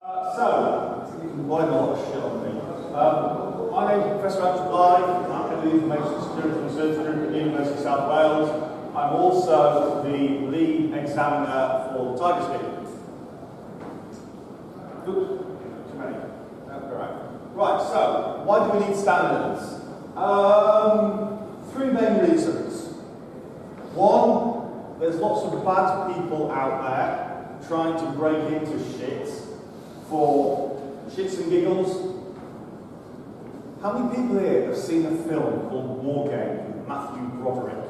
So, you can blame a lot of shit on me. My name is Professor Blyth. I'm head of the Information Security Research Group at the University of South Wales. I'm also the lead examiner for the Tiger Scheme. Oops, too many. Right, so, why do we need standards? Three main reasons. One, there's lots of bad people out there trying to break into shit for shits and giggles. How many people here have seen a film called War Game with Matthew Broderick?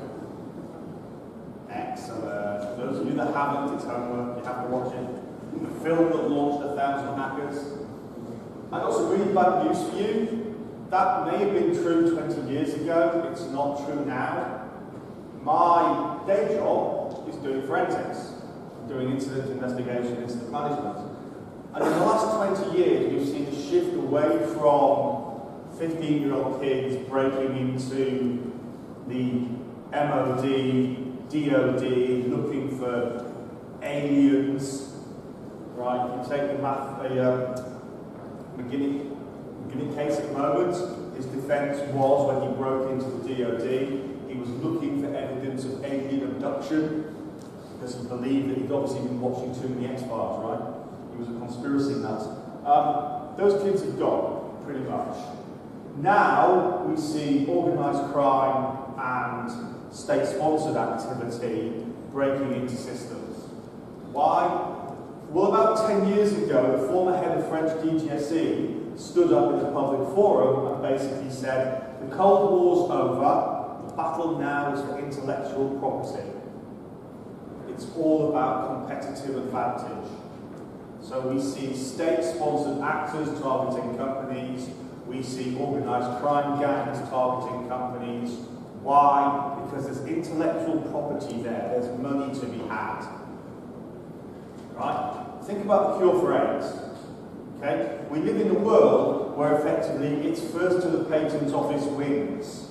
Excellent. For those of you that haven't, it's homework, you have to watch it. The film that launched 1,000 hackers. I got some really bad news for you. That may have been true 20 years ago, it's not true now. My day job is doing forensics, doing incident investigation, incident management. And in the last 20 years, we've seen a shift away from 15-year-old kids breaking into the MOD, DOD, looking for aliens. Right? You take the McGinney case at the moment. His defence was when he broke into the DOD, he was looking for evidence of alien abduction because he believed that he'd obviously been watching too many X-Files, right? He was a conspiracy nut. Those kids have gone, pretty much. Now we see organised crime and state-sponsored activity breaking into systems. Why? Well, about 10 years ago, the former head of French DGSE stood up in a public forum and basically said, the Cold War's over, the battle now is for intellectual property. It's all about competitive advantage. So we see state-sponsored actors targeting companies, we see organised crime gangs targeting companies. Why? Because there's intellectual property there, there's money to be had. Right? Think about the cure for AIDS. Okay? We live in a world where effectively it's first to the patent office wins.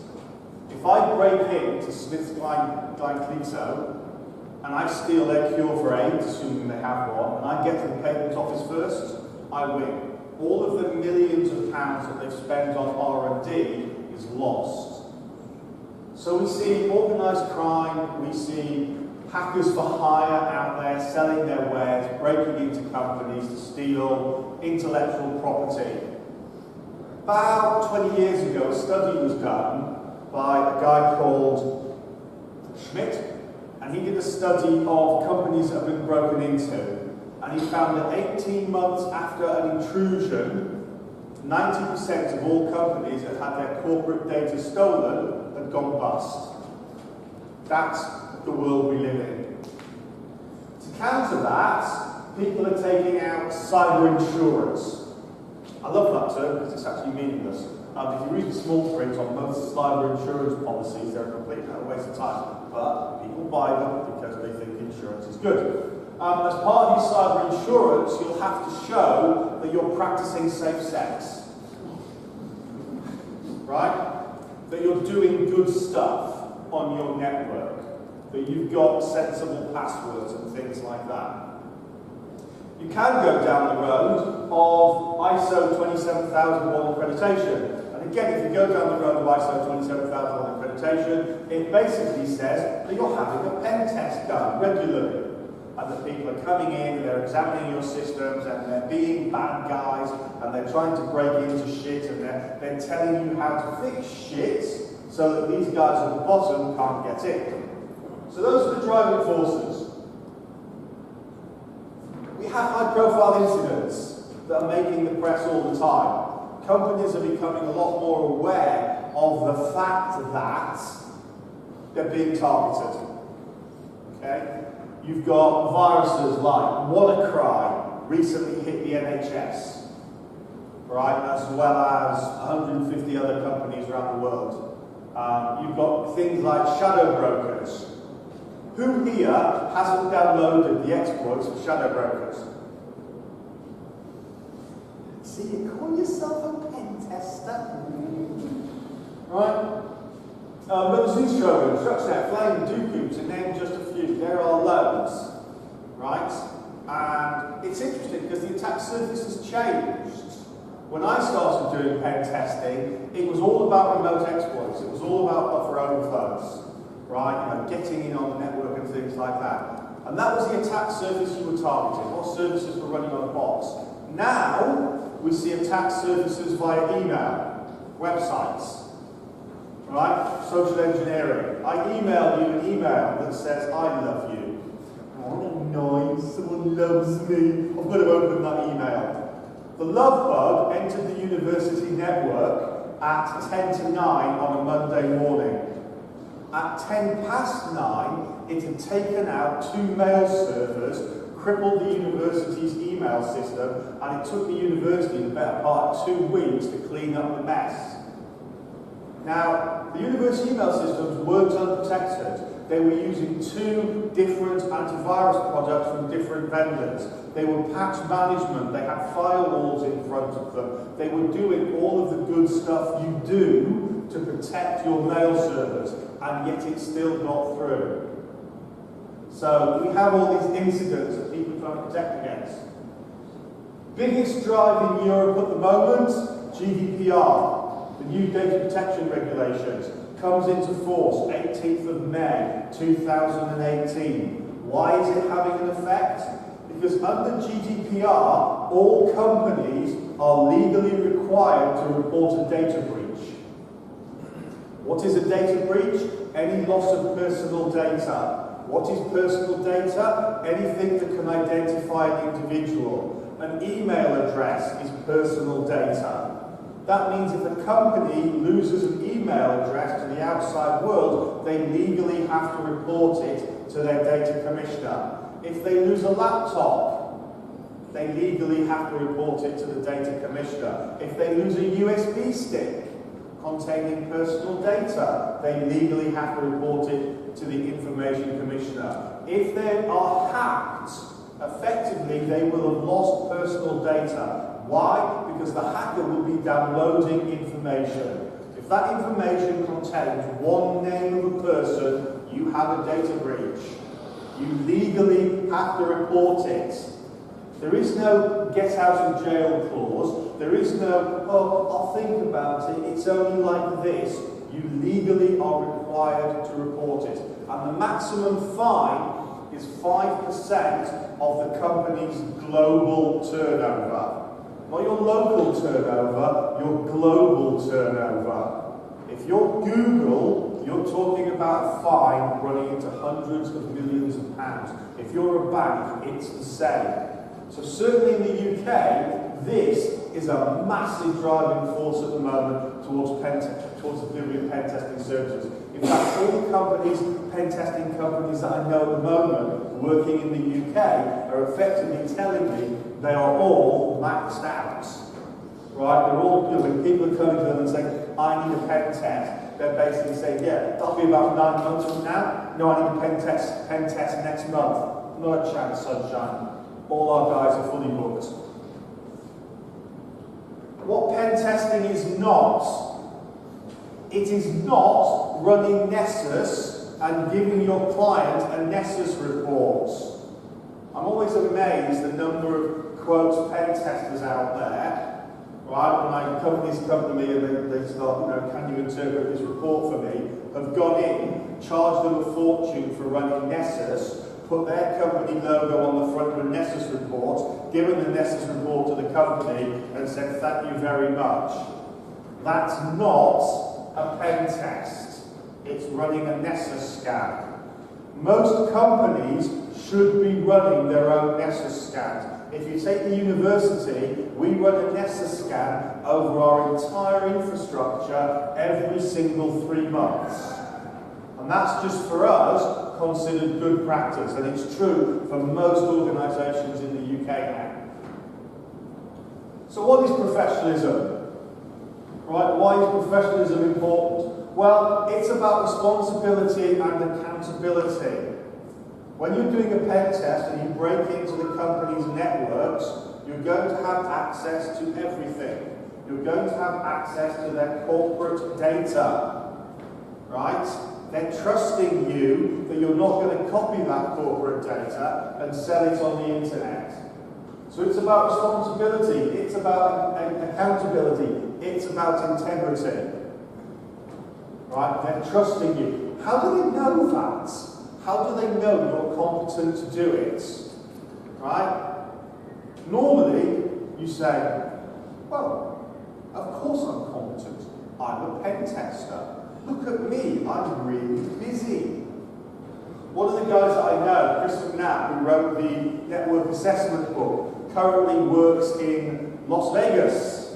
If I break into SmithKline and I steal their cure for AIDS, assuming they have one, and I get to the patent office first, I win. All of the millions of pounds that they've spent on R&D is lost. So we see organised crime, we see hackers for hire out there selling their wares, breaking into companies to steal intellectual property. About 20 years ago, a study was done by a guy called Schmidt, and he did a study of companies that have been broken into. And he found that 18 months after an intrusion, 90% of all companies that had their corporate data stolen had gone bust. That's the world we live in. To counter that, people are taking out cyber insurance. I love that term because it's actually meaningless. If you read the small print on most cyber insurance policies, they're a complete waste of time. But people buy them because they think insurance is good. As part of your cyber insurance, you'll have to show that you're practicing safe sex. Right? That you're doing good stuff on your network. That you've got sensible passwords and things like that. You can go down the road of ISO 27001 accreditation. And again, if you go down the road of ISO 27001 accreditation, it basically says that you're having a pen test done regularly. And that people are coming in and they're examining your systems and they're being bad guys and they're trying to break into shit and they're telling you how to fix shit so that these guys at the bottom can't get in. So those are the driving forces. We have high-profile incidents that are making the press all the time. Companies are becoming a lot more aware of the fact that they're being targeted. Okay? You've got viruses like WannaCry recently hit the NHS, right? As well as 150 other companies around the world. You've got things like shadow brokers. Who here hasn't downloaded the exploits of shadow brokers? See, you call yourself a pen tester. Right? But the Zeus Trojan, Stuxnet, Flame, Dooku, to name just a few, there are loads. Right? And it's interesting because the attack surface has changed. When I started doing pen testing, it was all about remote exploits. It was all about buffer overflows, right? You know, getting in on the network and things like that. And that was the attack surface you were targeting. What services were running on the box? Now, we see attack surfaces via email, websites, right? Social engineering. I email you an email that says, I love you. Oh, nice, someone loves me. I've got to open that email. The love bug entered the university network at 10 to 9 on a Monday morning. At 10 past 9, it had taken out 2 mail servers, crippled the university's email system, and it took the university the better part of 2 weeks to clean up the mess. Now, the university email systems weren't unprotected. They were using 2 different antivirus products from different vendors. They were patch management. They had firewalls in front of them. They were doing all of the good stuff you do to protect your mail servers, and yet it still got through. So we have all these incidents that people are trying to protect against. Biggest drive in Europe at the moment, GDPR, the new data protection regulations, comes into force 18th of May 2018. Why is it having an effect? Because under GDPR, all companies are legally required to report a data breach. What is a data breach? Any loss of personal data. What is personal data? Anything that can identify an individual. An email address is personal data. That means if a company loses an email address to the outside world, they legally have to report it to their data commissioner. If they lose a laptop, they legally have to report it to the data commissioner. If they lose a USB stick containing personal data, they legally have to report it to the information commissioner. If they are hacked, effectively they will have lost personal data. Why? Because the hacker will be downloading information. If that information contains one name of a person, you have a data breach. You legally have to report it. There is no get out of jail clause. There is no, oh, I'll think about it, it's only like this. You legally are required to report it. And the maximum fine is 5% of the company's global turnover. Not your local turnover, your global turnover. If you're Google, you're talking about a fine running into hundreds of millions of pounds. If you're a bank, it's the same. So certainly in the UK, this is a massive driving force at the moment towards the delivery of pen testing services. In fact, all the companies, pen testing companies that I know at the moment working in the UK are effectively telling me they are all maxed out. Right? They're all, when people are coming to them and saying, I need a pen test, they're basically saying, yeah, that'll be about 9 months from now. No, I need a pen test next month. Not a chance, sunshine. All our guys are fully booked. What pen testing is not, it is not running Nessus and giving your client a Nessus report. I'm always amazed the number of, quote, pen testers out there, right, when my companies come to me and they start, can you interpret this report for me, have gone in, charged them a fortune for running Nessus, put their company logo on the front of a Nessus report, given the Nessus report to the company, and said, thank you very much. That's not a pen test. It's running a Nessus scan. Most companies should be running their own Nessus scans. If you take the university, we run a Nessus scan over our entire infrastructure every single 3 months. And that's just for us considered good practice, and it's true for most organisations in the UK now. So what is professionalism? Right? Why is professionalism important? Well, it's about responsibility and accountability. When you're doing a pen test and you break into the company's networks, you're going to have access to everything. You're going to have access to their corporate data. Right? They're trusting you that you're not going to copy that corporate data and sell it on the internet. So it's about responsibility, it's about accountability, it's about integrity. Right? They're trusting you. How do they know that? How do they know you're competent to do it? Right? Normally, you say, well, of course I'm competent. I'm a pen tester. Look at me, I'm really busy. One of the guys that I know, Chris McNabb, who wrote the network assessment book, currently works in Las Vegas.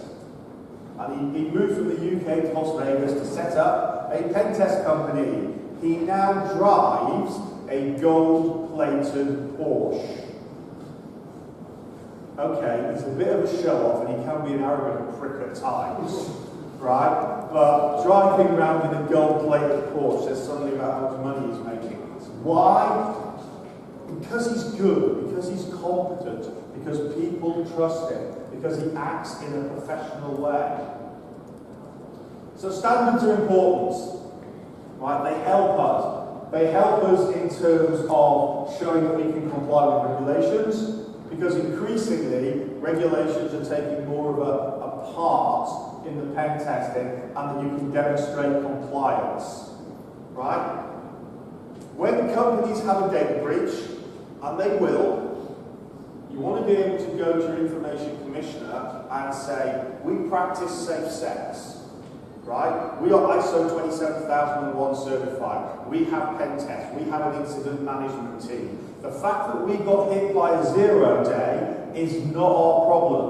And he moved from the UK to Las Vegas to set up a pen test company. He now drives a gold-plated Porsche. Okay, he's a bit of a show-off and he can be an arrogant prick at times, right? But driving around in a gold-plated Porsche says something about how much money he's making. Why? Because he's good, because he's competent, because people trust him, because he acts in a professional way. So standards are important, right? They help us. They help us in terms of showing that we can comply with regulations, because increasingly regulations are taking more of a part in the pen testing, and that you can demonstrate compliance, right? When companies have a data breach, and they will, you want to be able to go to your information commissioner and say, we practice safe sex, right? We are ISO 27001 certified. We have pen tests. We have an incident management team. The fact that we got hit by a 0 day is not our problem.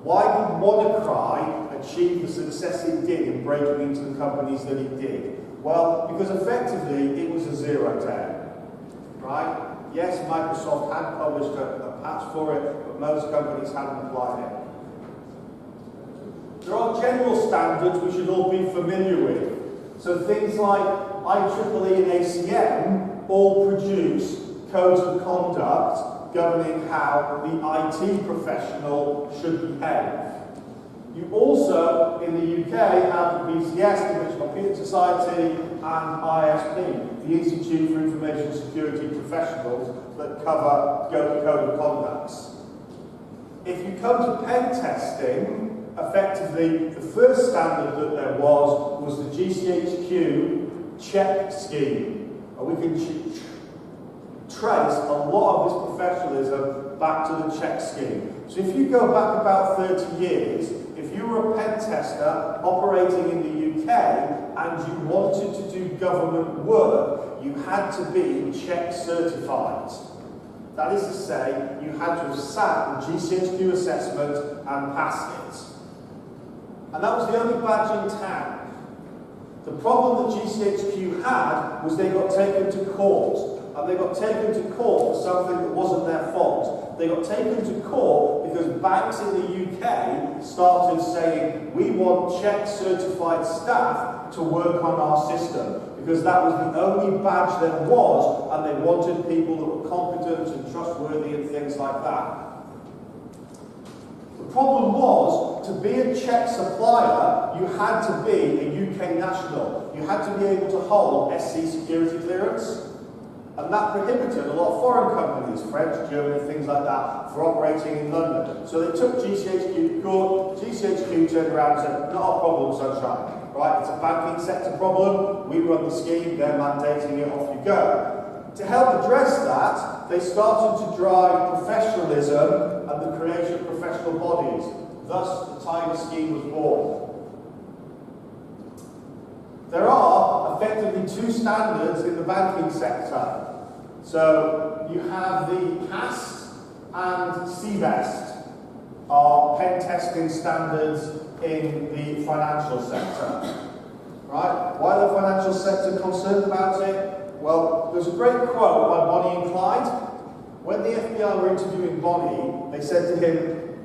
Why did WannaCry achieve the success it did in breaking into the companies that it did? Well, because effectively it was a 0 day, right? Yes, Microsoft had published a patch for it, but most companies hadn't applied it. There are general standards we should all be familiar with. So things like IEEE and ACM all produce codes of conduct governing how the IT professional should behave. You also, in the UK, have the BCS, the British Computer Society, and ISP, the Institute for Information Security Professionals, that cover code of conducts. If you come to pen testing, effectively, the first standard that there was the GCHQ check scheme. And we can trace a lot of this professionalism back to the check scheme. So if you go back about 30 years, if you were a pen tester operating in the UK and you wanted to do government work, you had to be check certified. That is to say, you had to have sat the GCHQ assessment and passed it. And that was the only badge in town. The problem that GCHQ had was they got taken to court. And they got taken to court for something that wasn't their fault. They got taken to court because banks in the UK started saying, we want check certified staff to work on our system. Because that was the only badge there was, and they wanted people that were competent and trustworthy and things like that. The problem was, to be a check supplier, you had to be a UK national. You had to be able to hold SC security clearance. And that prohibited a lot of foreign companies, French, German, things like that, for operating in London. So they took GCHQ to court, GCHQ turned around and said, not a problem, sunshine. Right, it's a banking sector problem, we run the scheme, they're mandating it, off you go. To help address that, they started to drive professionalism and the creation of professional bodies. Thus, the Tiger scheme was born. There are effectively two standards in the banking sector. So you have the PAST and CBEST are pen testing standards in the financial sector. Right? Why are the financial sector concerned about it? Well, there's a great quote by Bonnie and Clyde. When the FBI were interviewing Bonnie, they said to him,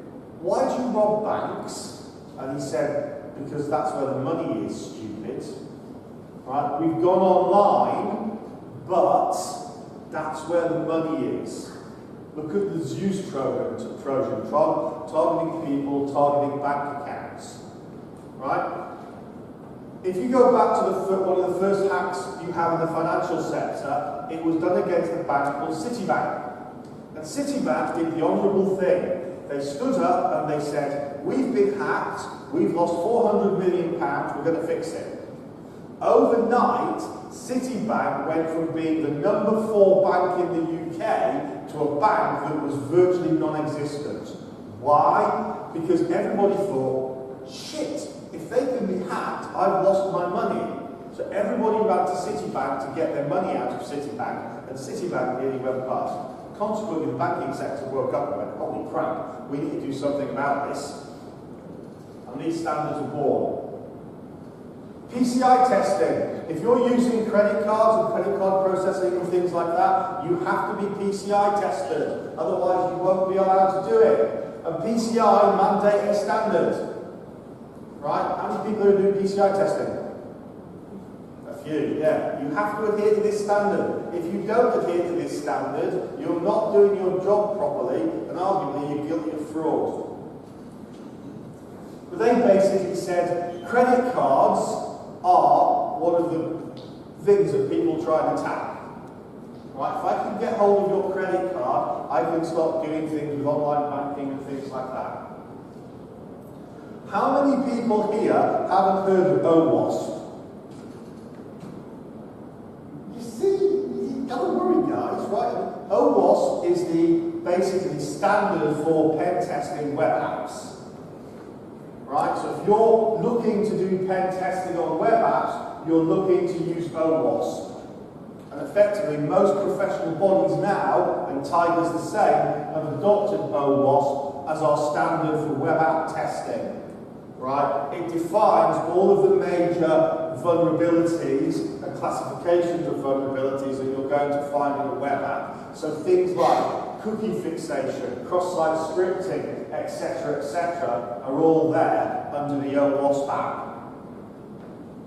why do you rob banks? And he said, because that's where the money is, stupid. Right? We've gone online, but that's where the money is. Look at the Zeus Trojan, targeting people, targeting bank accounts. Right? If you go back to one of the first hacks you have in the financial sector, it was done against a bank called Citibank. And Citibank did the honourable thing. They stood up and they said, we've been hacked, we've lost £400 million, we're going to fix it. Overnight, Citibank went from being the number 4 bank in the UK to a bank that was virtually non-existent. Why? Because everybody thought, shit, if they can be hacked, I've lost my money. So everybody ran to Citibank to get their money out of Citibank, and Citibank nearly went bust. Consequently, the banking sector woke up and went, holy crap, we need to do something about this. And these standards are born. PCI testing. If you're using credit cards and credit card processing and things like that, you have to be PCI tested. Otherwise, you won't be allowed to do it. And PCI mandate a standard. Right? How many people are doing PCI testing? A few, yeah. You have to adhere to this standard. If you don't adhere to this standard, you're not doing your job properly, and arguably you're guilty of fraud. But they basically said credit cards are one of the things that people try and attack. Right? If I can get hold of your credit card, I can start doing things with online banking and things like that. How many people here haven't heard of OWASP? You see, don't worry guys, right? OWASP is the basically standard for pen testing web apps. Right, so if you're looking to do pen testing on web apps, you're looking to use OWASP. And effectively, most professional bodies now, and Tiger's the same, have adopted OWASP as our standard for web app testing. Right, it defines all of the major vulnerabilities and classifications of vulnerabilities that you're going to find in a web app. So things like cookie fixation, cross-site scripting, etc., are all there under the OWASP app.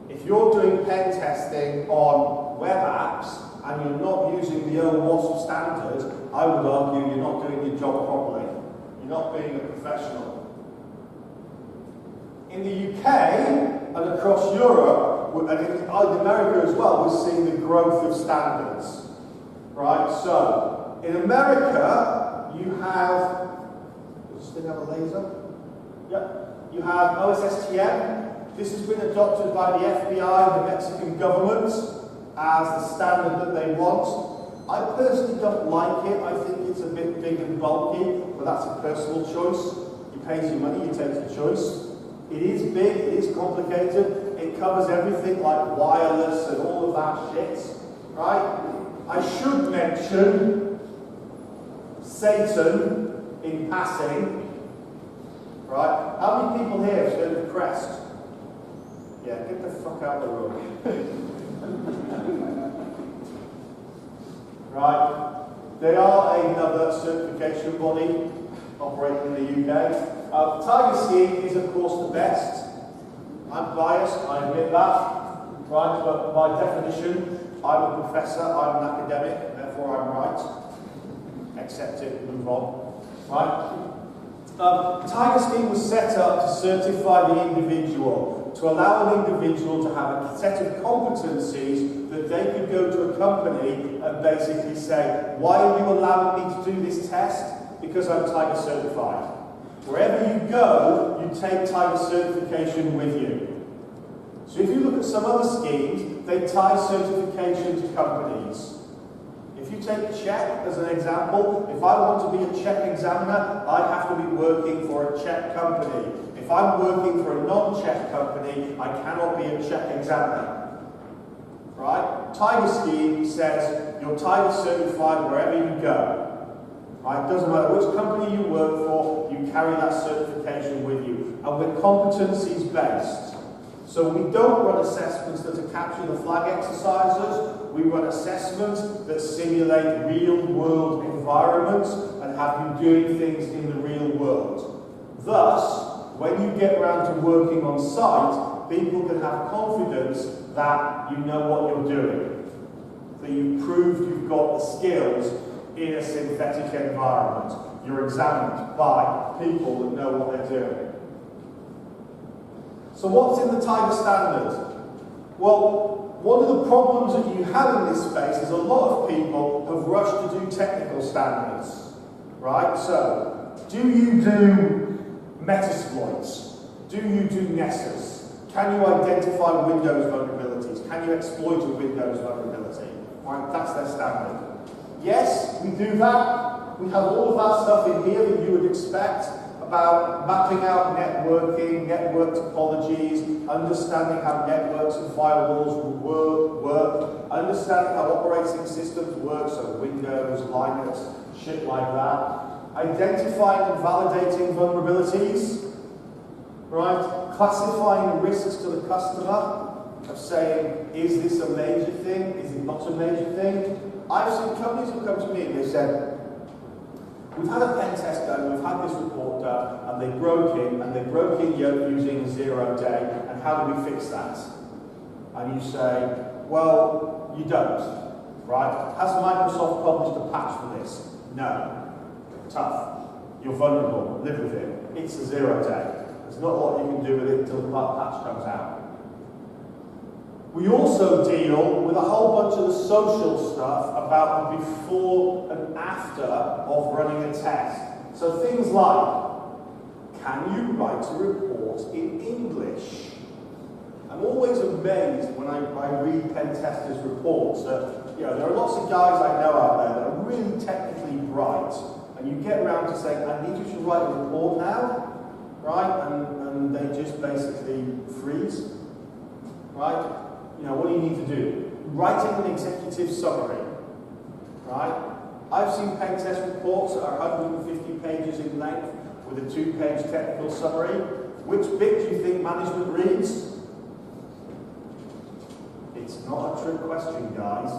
If you're doing pen testing on web apps and you're not using the OWASP standard, I would argue you're not doing your job properly. You're not being a professional. In the UK and across Europe, and in America as well, we're seeing the growth of standards. Right, so in America, you have, does this thing have a laser? Yep. You have OSSTM. This has been adopted by the FBI and the Mexican government as the standard that they want. I personally don't like it. I think it's a bit big and bulky, but that's a personal choice. You pay your money, you take the choice. It is big, it is complicated. It covers everything like wireless and all of that shit. Right? I should mention Satan in passing. Right? How many people here have heard of Crest? Yeah, get the fuck out of the room. Right? They are another certification body operating in the UK. Tiger skiing is, of course, the best. I'm biased, I admit that. Right? But by definition, I'm a professor, I'm an academic, therefore I'm right. Accept it, move on. Right? Tiger skiing was set up to certify the individual, to allow an individual to have a set of competencies that they could go to a company and basically say, why are you allowing me to do this test? Because I'm Tiger certified. Wherever you go, you take Tiger certification with you. So if you look at some other schemes, they tie certification to companies. If you take Czech as an example, if I want to be a Czech examiner, I have to be working for a Czech company. If I'm working for a non-Czech company, I cannot be a Czech examiner. Right? Tiger scheme says you're Tiger certified wherever you go. Right? It doesn't matter which company you work for, you carry that certification with you. And we're competencies based. So we don't run assessments that are capture the flag exercises. We run assessments that simulate real world environments and have you doing things in the real world. Thus, when you get around to working on site, people can have confidence that you know what you're doing. That you've proved you've got the skills in a synthetic environment. You're examined by people that know what they're doing. So what's in the Tiger standard? Well, one of the problems that you have in this space is a lot of people have rushed to do technical standards. right? So, do you do Metasploits? Do you do Nessus? Can you identify Windows vulnerabilities? Can you exploit a Windows vulnerability? Right, that's their standard. Yes, we do that. We have all of that stuff in here that you would expect about mapping out networking, network topologies, understanding how networks and firewalls work, understanding how operating systems work, so Windows, Linux, shit like that. Identifying and validating vulnerabilities, right? Classifying risks to the customer, of saying, is this a major thing? Is it not a major thing? I've seen companies who come to me and they said, we've had a pen test done, we've had this report done, and they broke in using 0 day, and how do we fix that? And you say, well, you don't, right? Has Microsoft published a patch for this? No. Tough. You're vulnerable, live with it. It's a 0 day. There's not a lot you can do with it until the patch comes out. We also deal with a whole bunch of the social stuff about the before and after of running a test. So things like, can you write a report in English? I'm always amazed when I read pen testers' reports that, you know, there are lots of guys I know out there that are really technically bright, and you get around to saying, I need you to write a report now, right? And they just basically freeze, right? You know, what do you need to do? Writing an executive summary, right? I've seen pen test reports that are 150 pages in length with a 2-page technical summary. Which bit do you think management reads? It's not a trick question, guys.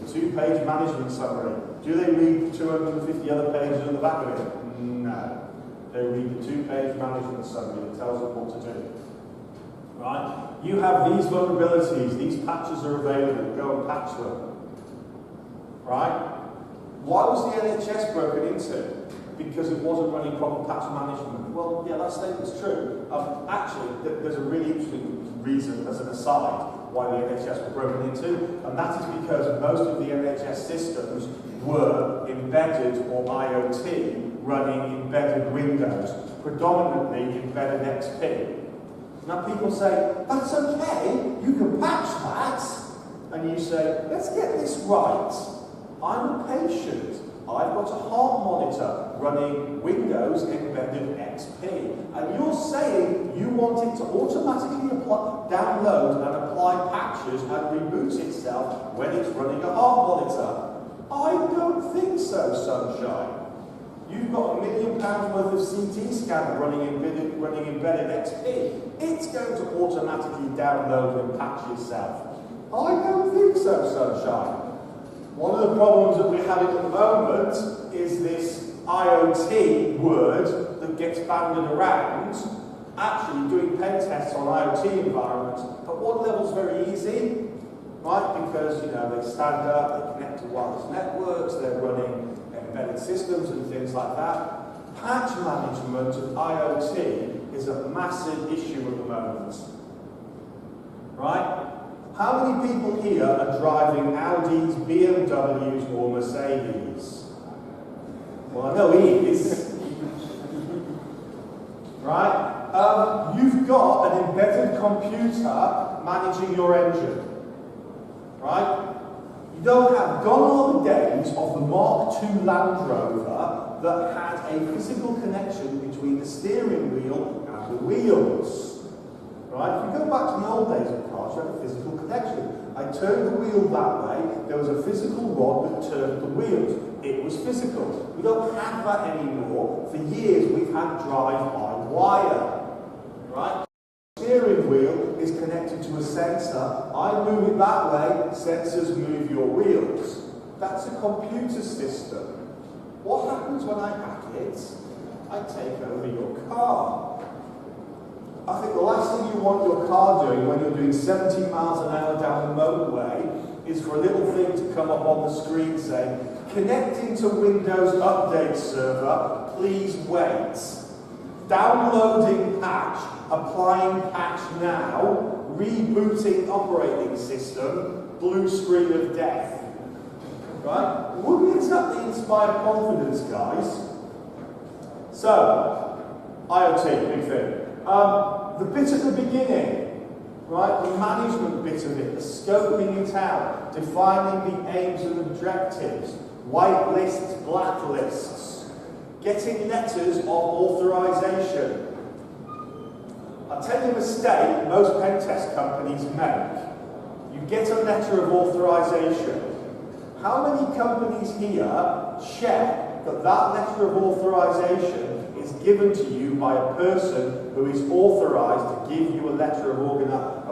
The 2-page management summary. Do they read 250 other pages on the back of it? No. They read the 2-page management summary that tells them what to do. Right? You have these vulnerabilities, these patches are available, go and patch them. Right? Why was the NHS broken into? Because it wasn't running proper patch management. Well, yeah, that statement's true. Actually, there's a really interesting reason, as an aside, why the NHS was broken into, and that is because most of the NHS systems were embedded or IoT running embedded Windows, predominantly embedded XP. Now people say, that's okay, you can patch that. And you say, let's get this right. I'm a patient. I've got a heart monitor running Windows embedded XP. And you're saying you want it to automatically download and apply patches and reboot itself when it's running a heart monitor. I don't think so, sunshine. You've got £1 million worth of CT scan running embedded XP. It's going to automatically download and patch itself. I don't think so, sunshine. One of the problems that we're having at the moment is this IoT word that gets banded around, actually doing pen tests on IoT environments. At one level is very easy, right? Because, you know, they stand up, they connect to wireless networks, they're running embedded systems and things like that. Patch management of IoT is a massive issue at the moment. Right? How many people here are driving Audis, BMWs or Mercedes? Well, I know he is. Right? You've got an embedded computer managing your engine. Right? You don't have gone are the days of the Mark II Land Rover that had a physical connection between the steering wheel and the wheels. Right? If you go back to the old days of cars, you had a physical connection. I turned the wheel that way, there was a physical rod that turned the wheels. It was physical. We don't have that anymore. For years we've had drive-by-wire. Right? Steering wheel is connected to a sensor. I move it that way, sensors move your wheels. That's a computer system. What happens when I hack it? I take over your car. I think the last thing you want your car doing when you're doing 70 miles an hour down the motorway is for a little thing to come up on the screen saying, connecting to Windows Update Server, please wait. Downloading patch, applying patch now, rebooting operating system, blue screen of death. Right? It wouldn't exactly inspire confidence, guys. So, IoT, big thing. The bit at the beginning, right, the management bit of it, the scoping it out, defining the aims and objectives, white lists, black lists, getting letters of authorization. I'll tell you a mistake most pen test companies make. You get a letter of authorization. How many companies here check that that letter of authorization is given to you by a person who is authorized to give you a letter of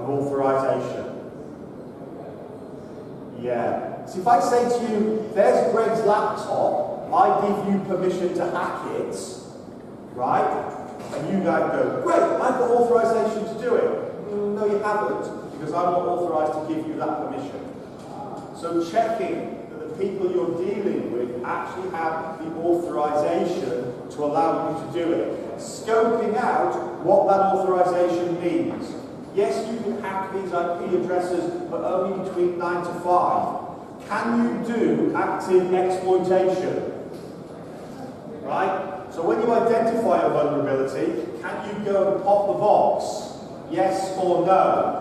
authorization? Yeah. So if I say to you, there's Greg's laptop, I give you permission to hack it, right? And you guys go, great, I've got authorization to do it. No, you haven't, because I'm not authorized to give you that permission. So checking that the people you're dealing with actually have the authorization to allow you to do it. Scoping out what that authorization means. Yes, you can hack these IP addresses, but only between 9 to 5. Can you do active exploitation? Right? So when you identify a vulnerability, can you go and pop the box? Yes or no?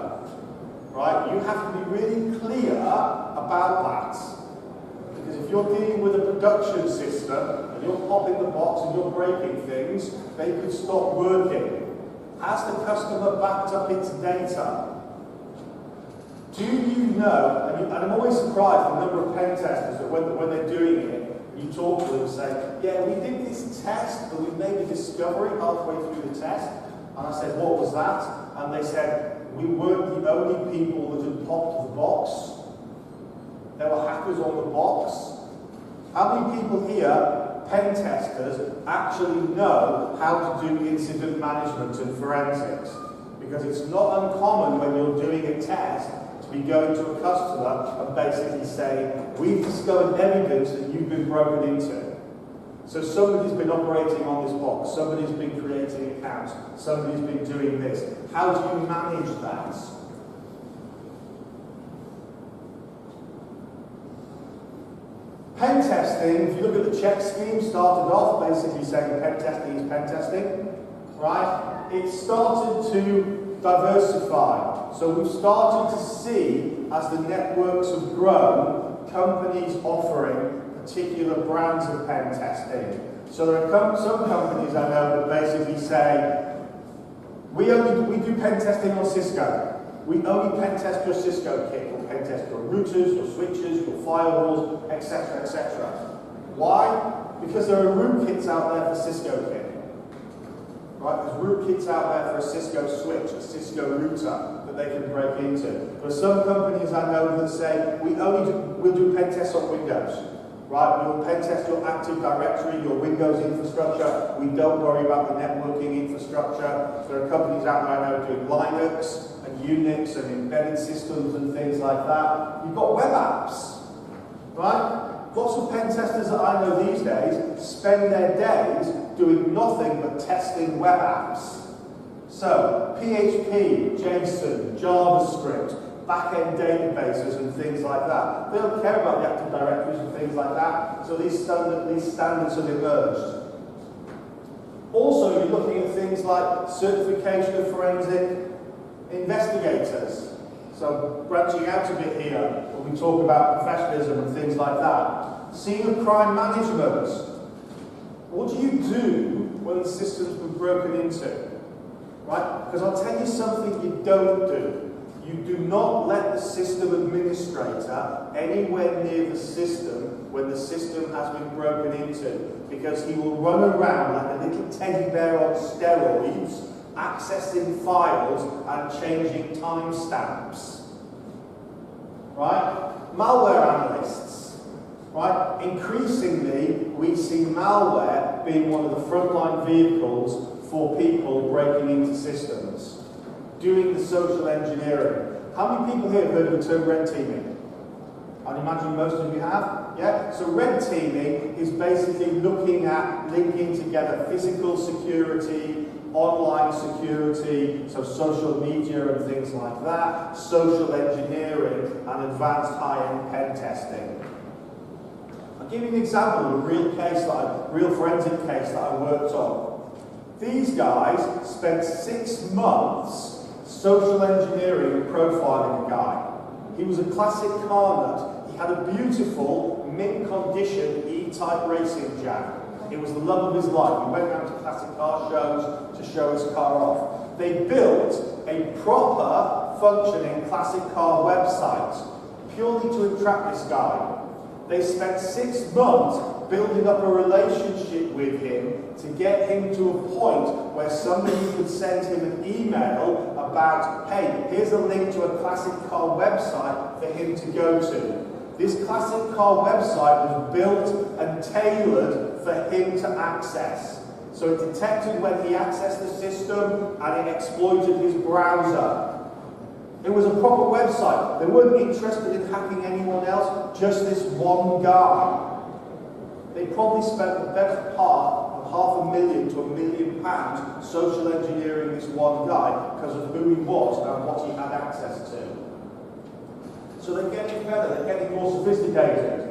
Right? You have to be really clear about that. Because if you're dealing with a production system, and you're popping the box and you're breaking things, they could stop working. Has the customer backed up its data? Do you know, and I'm always surprised the number of pen testers that when they're doing it, you talk to them and say, yeah, we did this test, but we made a discovery halfway through the test. And I said, what was that? And they said, we weren't the only people that had popped the box. There were hackers on the box. How many people here, pen testers, actually know how to do incident management and forensics? Because it's not uncommon when you're doing a test to be going to a customer and basically saying, we've discovered evidence that you've been broken into. So somebody's been operating on this box, somebody's been creating accounts, somebody's been doing this. How do you manage that? Pen testing, if you look at the check scheme, started off basically saying pen testing is pen testing, right? It started to diversify. So we've started to see, as the networks have grown, companies offering particular brands of pen testing. So there are some companies I know that basically say, we do pen testing on Cisco. We only pen test your Cisco kit. We'll pen test your routers, your switches, your firewalls, etc., etc. Why? Because there are rootkits out there for Cisco kit. Right? There's rootkits out there for a Cisco switch, a Cisco router that they can break into. There are some companies I know that say, we'll do pen tests on Windows. Right, we'll pen test your Active Directory, your Windows infrastructure. We don't worry about the networking infrastructure. There are companies out there I know doing Linux and Unix and embedded systems and things like that. You've got web apps, right? Lots of pen testers that I know these days spend their days doing nothing but testing web apps. So, PHP, JSON, JavaScript, back-end databases and things like that. They don't care about the Active Directories and things like that, so these standards have emerged. Also, you're looking at things like certification of forensic investigators. So, branching out a bit here, when we talk about professionalism and things like that. Scene of crime management. What do you do when the system's been broken into? Right? Because I'll tell you something you don't do. You do not let the system administrator anywhere near the system when the system has been broken into, because he will run around like a little teddy bear on steroids, accessing files and changing timestamps. Right? Malware analysts. Right? Increasingly, we see malware being one of the frontline vehicles for people breaking into systems. Doing the social engineering. How many people here have heard of the term red teaming? I'd imagine most of you have. Yeah? So red teaming is basically looking at linking together physical security, online security, so social media and things like that, social engineering, and advanced high-end pen testing. give you an example of a real forensic case that I worked on. These guys spent 6 months social engineering and profiling a guy. He was a classic car nut. He had a beautiful, mint condition E-Type racing jack. It was the love of his life. He went round to classic car shows to show his car off. They built a proper, functioning classic car website purely to attract this guy. They spent 6 months building up a relationship with him to get him to a point where somebody could send him an email about, hey, here's a link to a classic car website for him to go to. This classic car website was built and tailored for him to access. So it detected when he accessed the system and it exploited his browser. It was a proper website. They weren't interested in hacking anyone else, just this one guy. They probably spent the better part of £500,000 to £1 million social engineering this one guy because of who he was and what he had access to. So they're getting better, they're getting more sophisticated.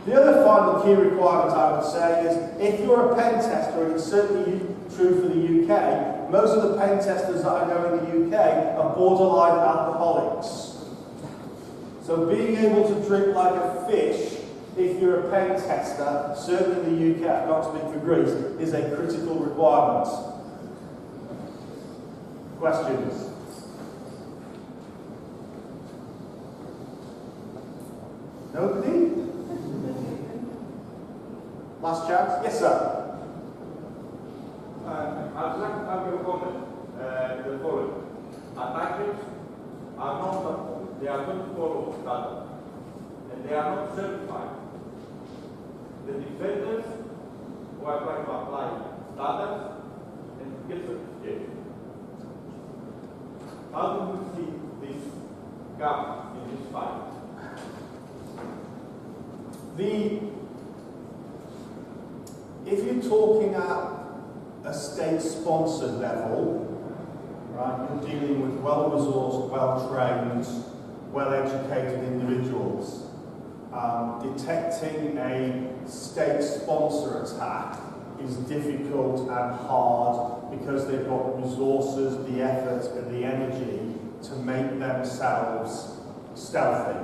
The other final key requirement I would say is if you're a pen tester, and it's certainly true for the UK, most of the pen testers that I know in the UK are borderline alcoholics. So being able to drink like a fish, if you're a pen tester, certainly in the UK, I can't speak for Greece, is a critical requirement. Questions? Nobody? Last chance? Yes, sir. I'd like to have your comment the following. Attackers are not, they are not follow standards, and they are not certified. The defenders who are trying to apply standards and get certification. How do you see this gap in this fight? If you're talking at a state-sponsored level, right, you're dealing with well-resourced, well-trained, well-educated individuals. Detecting a state-sponsor attack is difficult and hard because they've got the resources, the effort, and the energy to make themselves stealthy.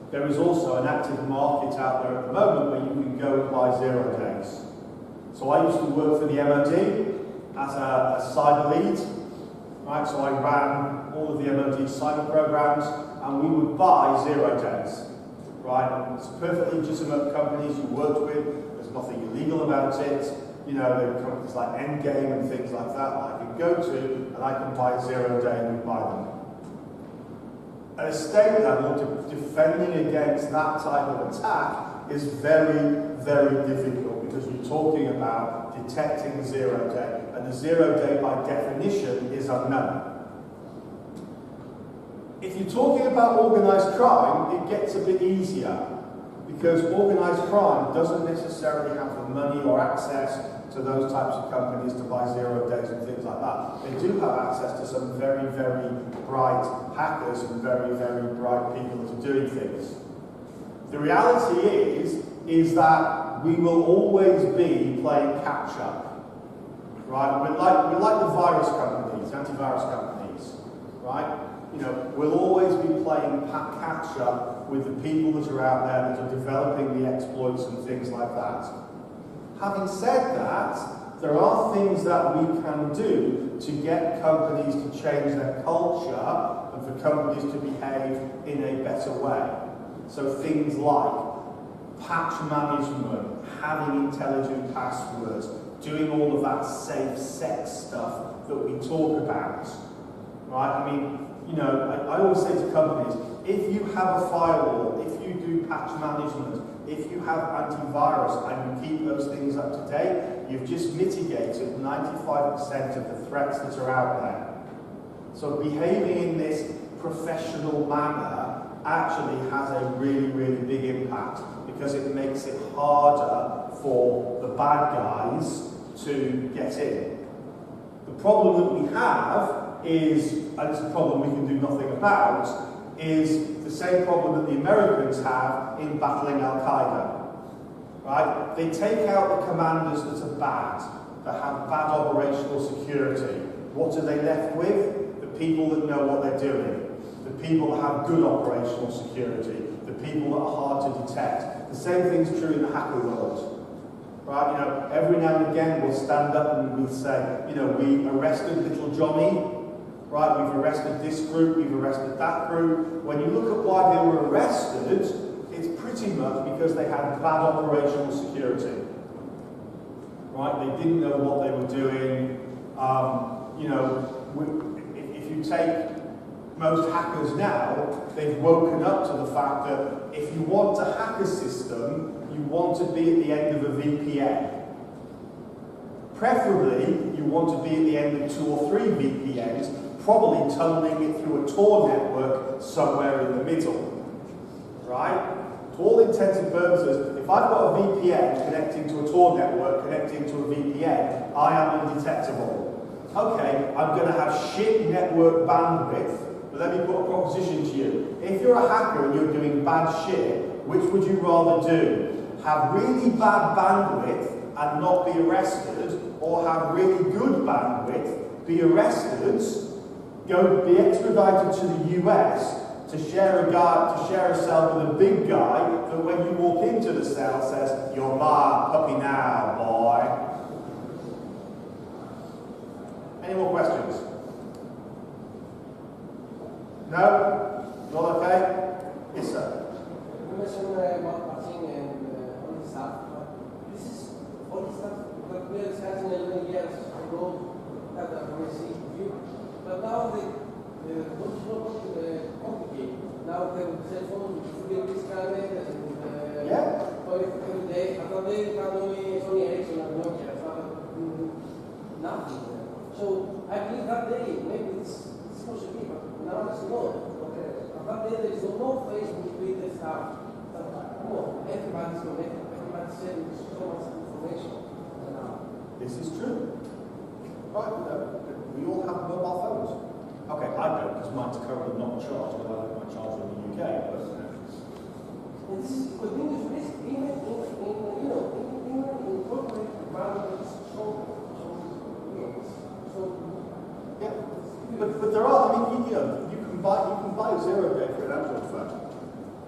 There is also an active market out there at the moment where you can go and buy 0 days. So I used to work for the MOD as a cyber lead, right? So I ran all of the MOD cyber programs, and we would buy 0 days, right? It's perfectly legitimate companies you worked with. There's nothing illegal about it. You know, there are companies like Endgame and things like that I can go to, and I can buy 0 day and buy them. At a state level, defending against that type of attack is very, very difficult because you're talking about detecting 0 day, and the 0 day by definition is unknown. If you're talking about organised crime, it gets a bit easier because organised crime doesn't necessarily have the money or access to those types of companies to buy 0 days and things like that. They do have access to some very, very bright hackers and very, very bright people that are doing things. The reality is that we will always be playing catch up, right? We're like the virus companies, antivirus companies, right? You know, we'll always be playing catch up with the people that are out there that are developing the exploits and things like that. Having said that, there are things that we can do to get companies to change their culture and for companies to behave in a better way. So things like patch management, having intelligent passwords, doing all of that safe sex stuff that we talk about, right? I mean, you know, I always say to companies, if you have a firewall, if you do patch management, if you have antivirus and you keep those things up to date, you've just mitigated 95% of the threats that are out there. So behaving in this professional manner actually has a really, really big impact because it makes it harder for the bad guys to get in. The problem that we have is, and it's a problem we can do nothing about, is the same problem that the Americans have in battling Al-Qaeda. Right? They take out the commanders that are bad, that have bad operational security. What are they left with? The people that know what they're doing. The people that have good operational security. The people that are hard to detect. The same thing's true in the hacker world. Right? You know, every now and again we'll stand up and we'll say, you know, we arrested little Johnny. Right? We've arrested this group, we've arrested that group. When you look at why they were arrested, it's pretty much because they had bad operational security. Right? They didn't know what they were doing. You know, if you take most hackers now, they've woken up to the fact that if you want to hack a system, you want to be at the end of a VPN. Preferably, you want to be at the end of 2 or 3 VPNs, probably tunneling it through a Tor network somewhere in the middle. Right? To all intents and purposes, if I've got a VPN connecting to a Tor network, connecting to a VPN, I am undetectable. Okay, I'm going to have shit network bandwidth, but let me put a proposition to you. If you're a hacker and you're doing bad shit, which would you rather do? Have really bad bandwidth and not be arrested, or have really good bandwidth, be arrested, go be extradited to the US, to share a cell with a big guy that when you walk into the cell says, "You're my puppy now, boy." Any more questions? No? Not okay? Yes, sir. You mentioned about passing and all this stuff. This is all the stuff that we are discussing 11 years ago that we see you. But now the what's not complicated. Now the cell phone is fully scanned and every day. But they have only Sony Ericsson and Nokia. Nothing. So I believe that day maybe it's supposed to be, but now it's not. Okay. But that day there is no Facebook, Twitter stuff. No, everybody's connected. Everybody's sending so much information. This is true. Right, we all have mobile phones. Okay, I don't, because mine's currently not charged, because I have my charger in the UK. But, and this is continuous risk, even in corporate environments. yeah, but there are. I mean, you can buy a 0 day for an Android phone,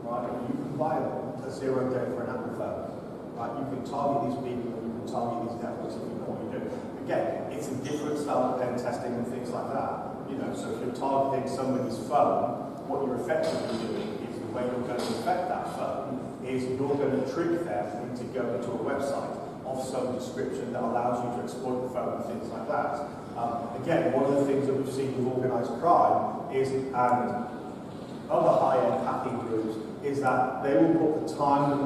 right? You can buy a 0 day for an Apple phone, right? You can target these people, and you can target these networks if you know what you do. Again, it's a different style of pen testing and things like that. You know, so if you're targeting somebody's phone, what you're effectively doing is the way you're going to affect that phone is you're going to trick them into going to a website of some description that allows you to exploit the phone and things like that. Again, one of the things that we've seen with organised crime is, and other high-end hacking groups, is that they will put the time, the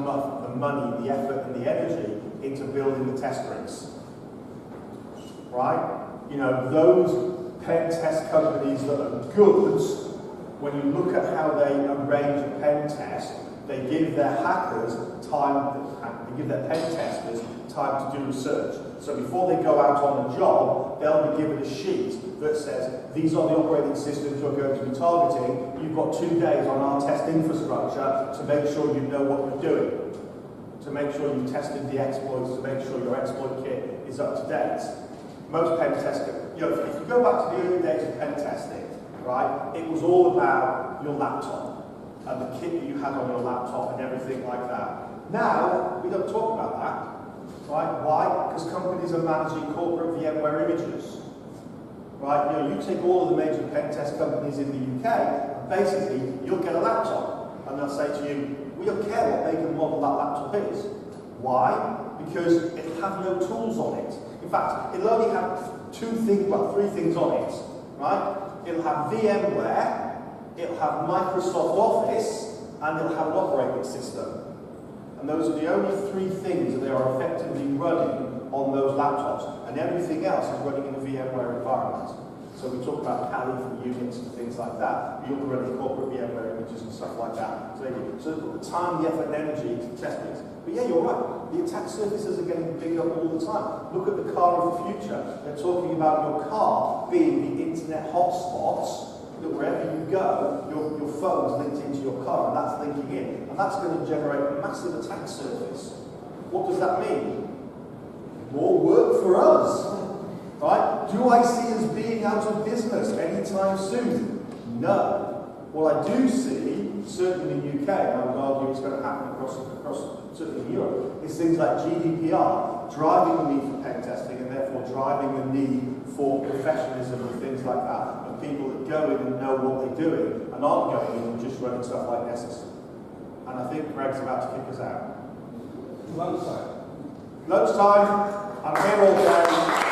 money, the effort and the energy into building the test rigs. Right? You know, those pen test companies that are good, when you look at how they arrange a pen test, they give their hackers time, they give their pen testers time to do research. So before they go out on the job, they'll be given a sheet that says, these are the operating systems you're going to be targeting. You've got 2 days on our test infrastructure to make sure you know what you're doing, to make sure you've tested the exploits, to make sure your exploit kit is up to date. Most pen testing, you know, if you go back to the early days of pen testing, right, it was all about your laptop and the kit that you had on your laptop and everything like that. Now, we don't talk about that. Right? Why? Because companies are managing corporate VMware images. Right? You know, you take all of the major pen test companies in the UK, and basically, you'll get a laptop, and they'll say to you, we don't care what make and model that laptop is. Why? Because it'll have no tools on it. In fact, it'll only have 3 things on it. Right? It'll have VMware, it'll have Microsoft Office, and it'll have an operating system. And those are the only 3 things that they are effectively running on those laptops. And everything else is running in a VMware environment. So we talk about Kali for Unix and things like that. You'll be running corporate VMware images and stuff like that. So they put the time, the effort, and energy to test things. But yeah, you're right. The attack surfaces are getting bigger all the time. Look at the car of the future. They're talking about your car being the internet hotspots that wherever you go, your phone's linked into your car, and that's linking in. And that's going to generate a massive attack surface. What does that mean? More work for us. Right? Do I see us being out of business anytime soon? No. What I do see, certainly in the UK, and I would argue it's going to happen across certainly in Europe, is things like GDPR, driving the need for pen testing and therefore driving the need for professionalism and things like that, and people that go in and know what they're doing and aren't going in and just running stuff like necessary. And I think Greg's about to kick us out. Lunchtime. Lunchtime. I'm here all day.